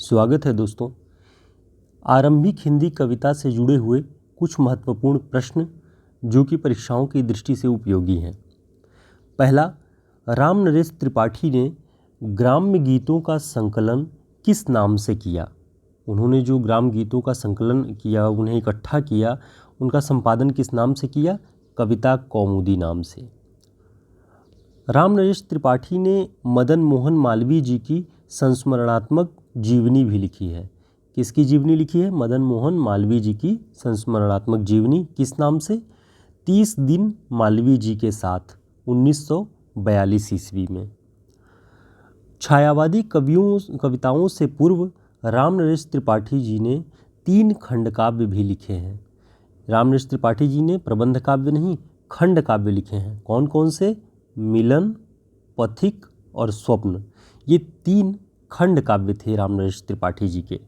स्वागत है दोस्तों। आरंभिक हिंदी कविता से जुड़े हुए कुछ महत्वपूर्ण प्रश्न जो कि परीक्षाओं की दृष्टि से उपयोगी हैं। पहला, राम नरेश त्रिपाठी ने ग्राम्य गीतों का संकलन किस नाम से किया? उन्होंने जो ग्राम गीतों का संकलन किया, उन्हें इकट्ठा किया, उनका संपादन किस नाम से किया? कविता कौमुदी नाम से। राम नरेश त्रिपाठी ने मदन मोहन मालवीय जी की संस्मरणात्मक जीवनी भी लिखी है। किसकी जीवनी लिखी है? मदन मोहन मालवीय जी की संस्मरणात्मक जीवनी। किस नाम से? 30 दिन मालवीय जी के साथ, 1942 ईस्वी में। छायावादी कविताओं से पूर्व राम नरेश त्रिपाठी जी ने 3 खंड काव्य भी लिखे हैं। राम नरेश त्रिपाठी जी ने प्रबंध काव्य नहीं, खंड काव्य लिखे हैं। कौन कौन से? मिलन, पथिक और स्वप्न। ये 3 खंड काव्य थे राम नरेश त्रिपाठी जी के।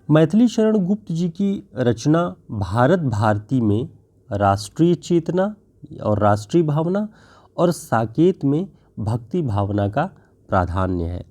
मैथिली शरण गुप्त जी की रचना भारत भारती में राष्ट्रीय चेतना और राष्ट्रीय भावना और साकेत में भक्ति भावना का प्राधान्य है।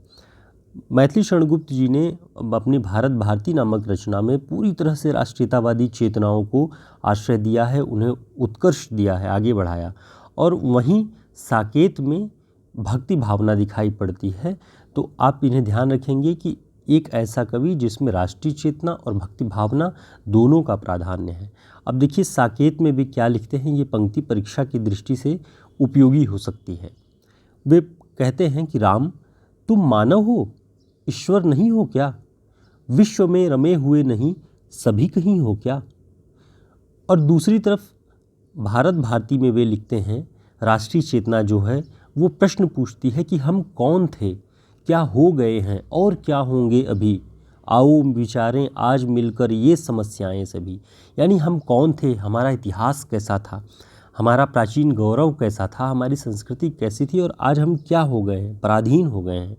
मैथिली शरण गुप्त जी ने अपनी भारत भारती नामक रचना में पूरी तरह से राष्ट्रीयतावादी चेतनाओं को आश्रय दिया है, उन्हें उत्कर्ष दिया है, आगे बढ़ाया। और वहीं साकेत में भक्ति भावना दिखाई पड़ती है। तो आप इन्हें ध्यान रखेंगे कि एक ऐसा कवि जिसमें राष्ट्रीय चेतना और भक्ति भावना दोनों का प्राधान्य है। अब देखिए साकेत में वे क्या लिखते हैं, ये पंक्ति परीक्षा की दृष्टि से उपयोगी हो सकती है। वे कहते हैं कि राम, तुम मानव हो, ईश्वर नहीं हो क्या? विश्व में रमे हुए नहीं सभी कहीं हो क्या? और दूसरी तरफ भारत भारती में वे लिखते हैं, राष्ट्रीय चेतना जो है वो प्रश्न पूछती है कि हम कौन थे, क्या हो गए हैं और क्या होंगे अभी, आओ विचारें आज मिलकर ये समस्याएं सभी। यानी हम कौन थे, हमारा इतिहास कैसा था, हमारा प्राचीन गौरव कैसा था, हमारी संस्कृति कैसी थी, और आज हम क्या हो गए हैं, पराधीन हो गए हैं,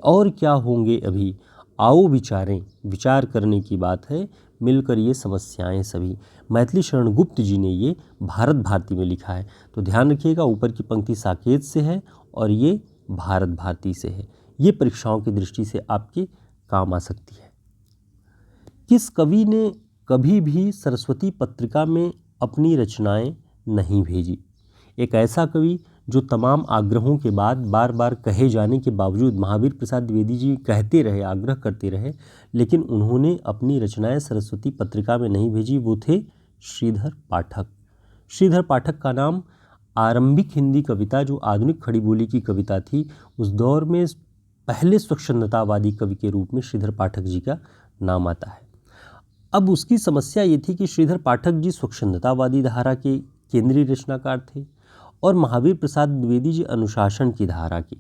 और क्या होंगे अभी, आओ विचारें। विचार करने की बात है, मिलकर ये समस्याएं सभी। मैथिली शरण गुप्त जी ने ये भारत भारती में लिखा है। तो ध्यान रखिएगा, ऊपर की पंक्ति साकेत से है और ये भारत भारती से है। ये परीक्षाओं की दृष्टि से आपके काम आ सकती है। किस कवि ने कभी भी सरस्वती पत्रिका में अपनी रचनाएं नहीं भेजी? एक ऐसा कवि जो तमाम आग्रहों के बाद, बार बार कहे जाने के बावजूद, महावीर प्रसाद द्विवेदी जी कहते रहे, आग्रह करते रहे, लेकिन उन्होंने अपनी रचनाएं सरस्वती पत्रिका में नहीं भेजी। वो थे श्रीधर पाठक। श्रीधर पाठक का नाम आरंभिक हिंदी कविता, जो आधुनिक खड़ी बोली की कविता थी, उस दौर में पहले स्वच्छंदतावादी कवि के रूप में श्रीधर पाठक जी का नाम आता है। अब उसकी समस्या ये थी कि श्रीधर पाठक जी स्वच्छंदतावादी धारा के केंद्रीय रचनाकार थे और महावीर प्रसाद द्विवेदी जी अनुशासन की धारा के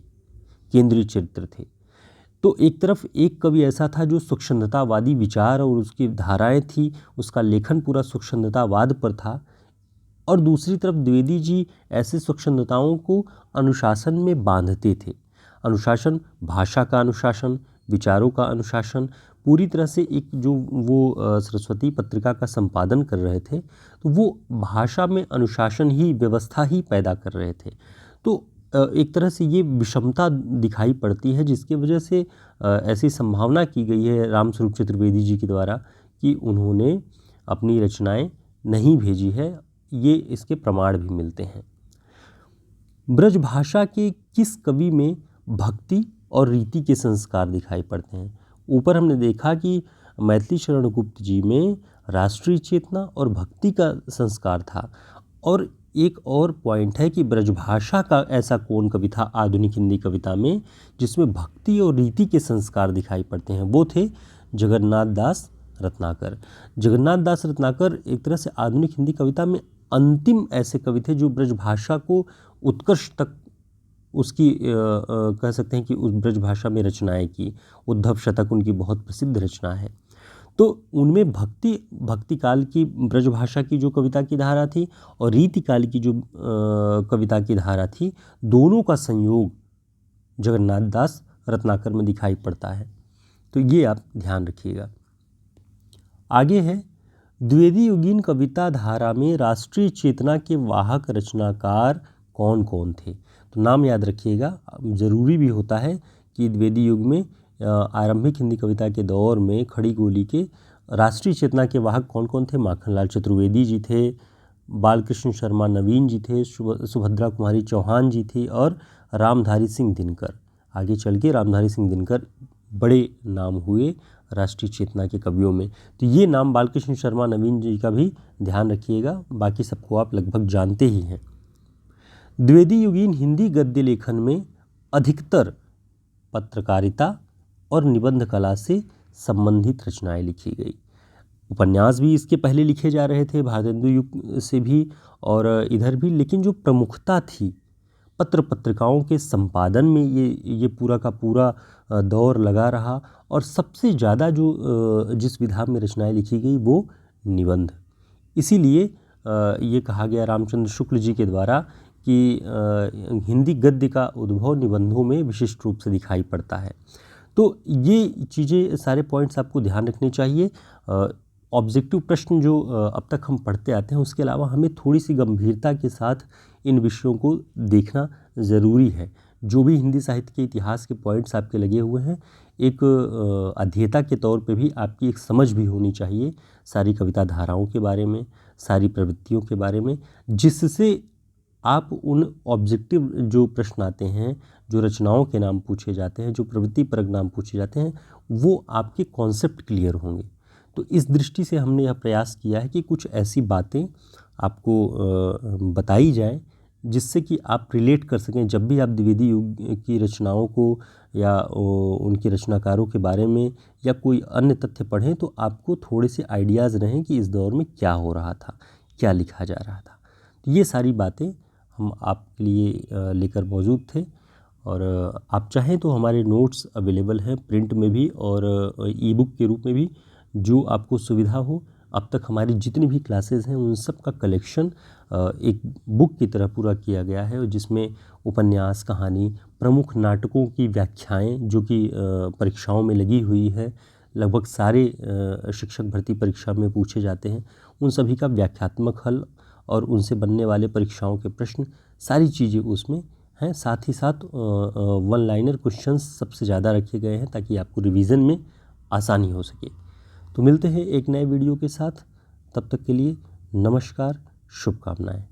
केंद्रीय चरित्र थे। तो एक तरफ एक कवि ऐसा था जो स्वच्छंदतावादी विचार और उसकी धाराएं थी, उसका लेखन पूरा स्वच्छंदतावाद पर था, और दूसरी तरफ द्विवेदी जी ऐसे स्वच्छंदताओं को अनुशासन में बांधते थे। अनुशासन, भाषा का अनुशासन, विचारों का अनुशासन, पूरी तरह से एक जो वो सरस्वती पत्रिका का संपादन कर रहे थे, तो वो भाषा में अनुशासन ही, व्यवस्था ही पैदा कर रहे थे। तो एक तरह से ये विषमता दिखाई पड़ती है, जिसकी वजह से ऐसी संभावना की गई है रामस्वरूप चतुर्वेदी जी के द्वारा कि उन्होंने अपनी रचनाएं नहीं भेजी है। ये इसके प्रमाण भी मिलते हैं। ब्रजभाषा के किस कवि में भक्ति और रीति के संस्कार दिखाई पड़ते हैं? ऊपर हमने देखा कि मैथिली शरण गुप्त जी में राष्ट्रीय चेतना और भक्ति का संस्कार था, और एक और पॉइंट है कि ब्रजभाषा का ऐसा कौन कवि था आधुनिक हिंदी कविता में जिसमें भक्ति और रीति के संस्कार दिखाई पड़ते हैं? वो थे जगन्नाथ दास रत्नाकर। जगन्नाथ दास रत्नाकर एक तरह से आधुनिक हिंदी कविता में अंतिम ऐसे कवि थे जो ब्रजभाषा को उत्कर्ष तक उसकी कह सकते हैं कि उस ब्रजभाषा में रचनाएं की। उद्धव शतक उनकी बहुत प्रसिद्ध रचना है। तो उनमें भक्ति काल की ब्रजभाषा की जो कविता की धारा थी और रीति काल की जो कविता की धारा थी, दोनों का संयोग जगन्नाथ दास रत्नाकर में दिखाई पड़ता है। तो ये आप ध्यान रखिएगा। आगे है, द्विवेदी युगीन कविता धारा में राष्ट्रीय चेतना के वाहक रचनाकार कौन कौन थे? तो नाम याद रखिएगा। ज़रूरी भी होता है कि द्विवेदी युग में आरंभिक हिंदी कविता के दौर में खड़ी बोली के राष्ट्रीय चेतना के वाहक कौन कौन थे? माखनलाल चतुर्वेदी जी थे, बालकृष्ण शर्मा नवीन जी थे, सुभद्रा कुमारी चौहान जी थी और रामधारी सिंह दिनकर। आगे चल के रामधारी सिंह दिनकर बड़े नाम हुए राष्ट्रीय चेतना के कवियों में। तो ये नाम बालकृष्ण शर्मा नवीन जी का भी ध्यान रखिएगा, बाकी सबको आप लगभग जानते ही हैं। द्विवेदी युगीन हिंदी गद्य लेखन में अधिकतर पत्रकारिता और निबंध कला से संबंधित रचनाएं लिखी गई। उपन्यास भी इसके पहले लिखे जा रहे थे, भारतेंदु युग से भी और इधर भी, लेकिन जो प्रमुखता थी पत्र पत्रिकाओं के संपादन में ये पूरा का पूरा दौर लगा रहा। और सबसे ज़्यादा जो जिस विधा में रचनाएं लिखी गई वो निबंध। इसीलिए ये कहा गया रामचंद्र शुक्ल जी के द्वारा कि हिंदी गद्य का उद्भव निबंधों में विशिष्ट रूप से दिखाई पड़ता है। तो ये चीज़ें, सारे पॉइंट्स आपको ध्यान रखने चाहिए। ऑब्जेक्टिव प्रश्न जो अब तक हम पढ़ते आते हैं, उसके अलावा हमें थोड़ी सी गंभीरता के साथ इन विषयों को देखना ज़रूरी है। जो भी हिंदी साहित्य के इतिहास के पॉइंट्स आपके लगे हुए हैं, एक अध्येता के तौर पे भी आपकी एक समझ भी होनी चाहिए सारी कविता धाराओं के बारे में, सारी प्रवृत्तियों के बारे में, जिससे आप उन ऑब्जेक्टिव जो प्रश्न आते हैं, जो रचनाओं के नाम पूछे जाते हैं, जो प्रवृत्ति परक नाम पूछे जाते हैं, वो आपके कॉन्सेप्ट क्लियर होंगे। तो इस दृष्टि से हमने यह प्रयास किया है कि कुछ ऐसी बातें आपको बताई जाएं जिससे कि आप रिलेट कर सकें। जब भी आप द्विवेदी युग की रचनाओं को या उनके रचनाकारों के बारे में या कोई अन्य तथ्य पढ़ें, तो आपको थोड़े से आइडियाज़ रहें कि इस दौर में क्या हो रहा था, क्या लिखा जा रहा था। तो ये सारी बातें हम आपके लिए लेकर मौजूद थे। और आप चाहें तो हमारे नोट्स अवेलेबल हैं प्रिंट में भी और ई बुक के रूप में भी, जो आपको सुविधा हो। अब तक हमारी जितनी भी क्लासेस हैं उन सब का कलेक्शन एक बुक की तरह पूरा किया गया है, जिसमें उपन्यास, कहानी, प्रमुख नाटकों की व्याख्याएं जो कि परीक्षाओं में लगी हुई है, लगभग सारे शिक्षक भर्ती परीक्षा में पूछे जाते हैं, उन सभी का व्याख्यात्मक हल और उनसे बनने वाले परीक्षाओं के प्रश्न, सारी चीज़ें उसमें हैं। साथ ही साथ वन लाइनर क्वेश्चंस सबसे ज़्यादा रखे गए हैं ताकि आपको रिवीजन में आसानी हो सके। तो मिलते हैं एक नए वीडियो के साथ, तब तक के लिए नमस्कार, शुभकामनाएं।